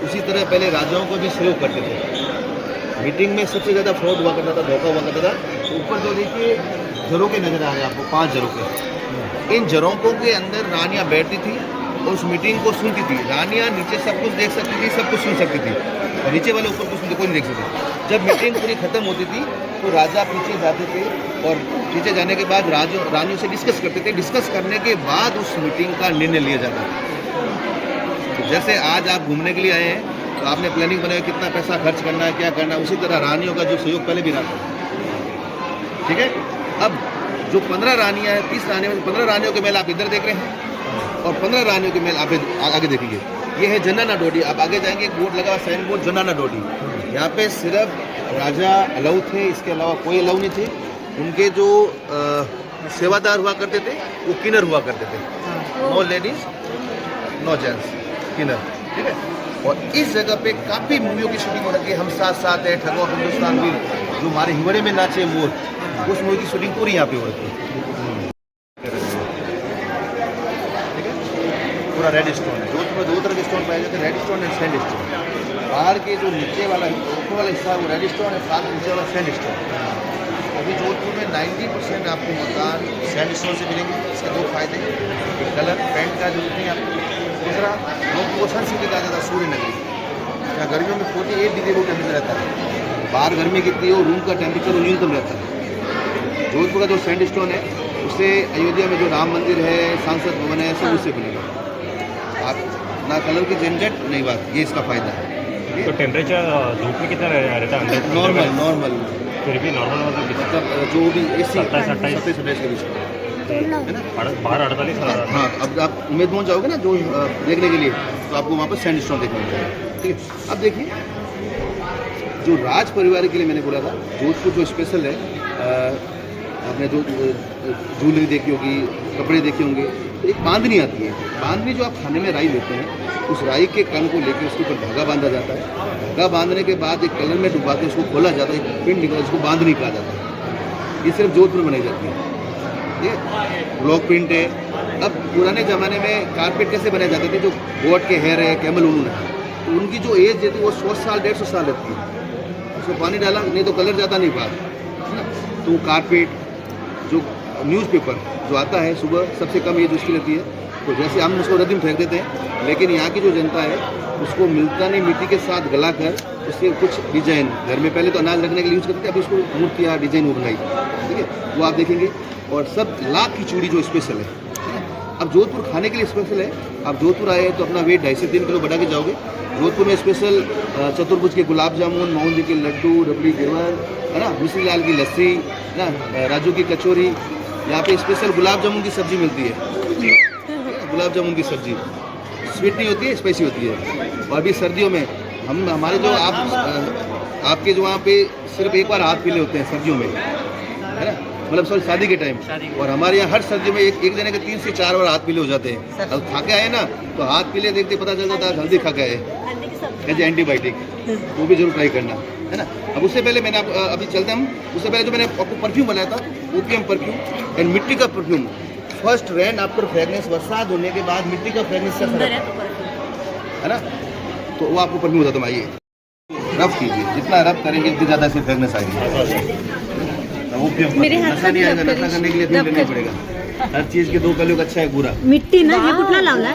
उसी तरह पहले राजाओं को भी सहयोग करते थे। मीटिंग में सबसे ज़्यादा फ्रॉड हुआ करता था, धोखा हुआ करता था। ऊपर जो देखिए झरोके नजर आ रहे हैं आपको, 5 झरोके। इन झरोकों के अंदर रानियां बैठती थी और उस मीटिंग को सुनती थी। रानियां नीचे सब कुछ देख सकती थी, सब कुछ सुन सकती थी, और नीचे वाले ऊपर कुछ कोई नहीं देख सकते। जब मीटिंग पूरी खत्म होती थी तो राजा पीछे जाते थे, और पीछे जाने के बाद रानियों से डिस्कस करते थे। डिस्कस करने के बाद उस मीटिंग का निर्णय लिया जाता था। तो जैसे आज आप घूमने के लिए आए हैं तो आपने प्लानिंग बनाया कितना पैसा खर्च करना है, क्या करना है, उसी तरह रानियों का जो सहयोग पहले भी रहा था। ठीक है। अब जो 15 रानियां हैं, 30 रानियां, 15 रानियों के मेल आप इधर देख रहे हैं, और 15 रानियों के मेल आप आगे देखेंगे। ये है जनाना डोडी। आप आगे जाएंगे, एक बोर्ड लगा हुआ, साइन बोर्ड, जनाना डोडी। यहाँ पे सिर्फ राजा अलाउ थे, इसके अलावा कोई अलाउ नहीं थे। उनके जो सेवादार हुआ करते थे वो किन्नर हुआ करते थे। नो लेडीज नो जेंट्स, किन्नर। ठीक है। और इस जगह पे काफ़ी मूवियों की शूटिंग हो रही है। हम साथ साथ है, ठगो हिंदुस्तान भी, जो हमारे हिवड़े में नाचे मोर, उस मूवी की शूटिंग पूरी यहाँ पे हो रही है। ठीक है। पूरा रेड स्टोन है। जोधपुर में 2 तरह के स्टोन पाए जाते हैं, red stone and sand stone. बाहर के जो नीचे वाला ऊपर वाला हिस्सा है वो रेड स्टोन है, साथ नीचे वाला सैंड स्टोन। अभी जोधपुर में 90% आपको मकान सैंड स्टोन से मिलेंगे। इसके 2 फायदे, एक कलर पेंट का जरूरत नहीं आपको, दूसरा लोग ओशन सिटी कहा जाता है, सूर्य नगरी। यहाँ गर्मियों में 48 डिग्री वो टेम्परेचर रहता है। बाहर गर्मी कितनी हो, रूम का टेम्परेचर न्यूनतम रहता है। जोधपुर का जो सैंड स्टोन है उससे अयोध्या में जो राम मंदिर है, सांसद भवन है, सब उससे बनेगा। आप ना कलर की झंझट नहीं, बात ये इसका फ़ायदा है। तो टेम्परेचर धूप में कितना रहता है अंदर? नॉर्मल फिर भी नॉर्मल मतलब कितना? मतलब जो भी AC 27-28 के बीच में है ना। बाहर 48। हाँ, अब आप उम्मीद पहुँच जाओगे ना जो देखने के लिए, तो आपको वहाँ पर सैंड स्टोन देखने मिलेगा। ठीक है। अब देखिए, जो राज परिवार के लिए मैंने बोला था, जोधपुर जो स्पेशल है, आपने जो ज्वेलरी देखी होगी, कपड़े देखे होंगे, तो एक बांधनी आती है। बांधनी जो आप खाने में राई लेते हैं, उस राई के कण को लेकर उसके ऊपर धागा बांधा जाता है। धागा बांधने के बाद एक कलर में डुबा के उसको खोला जाता है, एक पिंड निकला, उसको बांधनी कहा जाता है। ये सिर्फ जोधपुर बनाई जाती है। ये ब्लॉक प्रिंट है। अब पुराने ज़माने में कारपेट कैसे बनाए जाते थे, जो गोट के हेयर है, कैमल ऊन है, तो उनकी जो एज रहती है वो 100 साल 150 साल रहती है। उसको पानी डाला नहीं तो कलर जाता नहीं बाहर, है ना। तो कारपेट, जो न्यूज़पेपर जो आता है सुबह, सबसे कम एज उसकी रहती है। तो जैसे हम उसको रद्दी में फेंक देते हैं, लेकिन यहाँ की जो जनता है उसको मुल्तानी मिट्टी के साथ गलाकर उसके कुछ डिजाइन, घर में पहले तो अनाज रखने के लिए यूज़ करते थे, अभी उसको मूर्तियाँ डिजाइन वो बनाई। ठीक है, वो आप देखेंगे। और सब लाख की चूड़ी जो स्पेशल है। अब जोधपुर खाने के लिए स्पेशल है। आप जोधपुर आए तो अपना वेट 2.5 से 3 किलो बढ़ा के जाओगे। जोधपुर में स्पेशल चतुर्भुज के गुलाब जामुन, मोहन जी के लड्डू, रबड़ी घेवर, है ना, मिश्री लाल की लस्सी, है ना, राजू की कचौरी। यहाँ पे स्पेशल गुलाब जामुन की सब्जी मिलती है। गुलाब जामुन की सब्जी स्वीट नहीं होती है, स्पाइसी होती है। और अभी सर्दियों में हमारे जो आपके जो वहाँ पे सिर्फ एक बार हाथ पीले होते हैं सर्दियों में, है ना, मतलब सॉरी शादी के टाइम। और हमारे यहाँ हर सर्दियों में एक जने के 3 से 4 बार हाथ पीले हो जाते हैं। अब खा के आए ना तो हाथ पीले देखते पता चल जाता है हल्दी खा के आए, एज एंटीबायोटिक। वो भी जरूर ट्राई करना, है ना। अब उससे पहले मैंने अभी चलते हम, उससे पहले जो मैंने आपको परफ्यूम बनाया था, ओपीएम परफ्यूम एंड मिट्टी का perfume. First rain after fragrance, बरसात होने के बाद मिट्टी का फ्रेगनेंस से है ना, तो वो आपको परफ्यूम बताता हूँ। आइए रफ कीजिए, जितना रफ करेंगे उतनी ज़्यादा से फ्रेगनेंस आएगी। मेरे हाथ नशा नहीं आएगा, नशा करने के लिए भी लेना पड़ेगा। हर चीज के दो पहलू, अच्छा है बुरा। मिट्टी ना हे कुठला लावला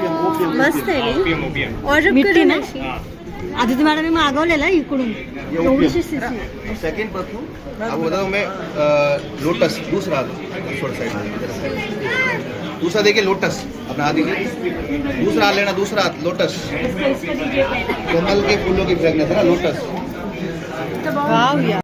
मस्त आहे रे. ओपीएम ओपीएम और मिट्टी ना अशी. आदिती मॅडम मागवलेला इकडून ये ओपीएम. 900 सेकंड परफ्यूम अब बता दूं मैं, लोटस दूसरा शॉर्ट साइड में, दूसरा देखिए लोटस, अपना हाथ देखिए, दूसरा हाथ लेना, दूसरा हाथ लोटस, कमल के फूलों की फ्रेगनेंस है ना लोटस. वाव या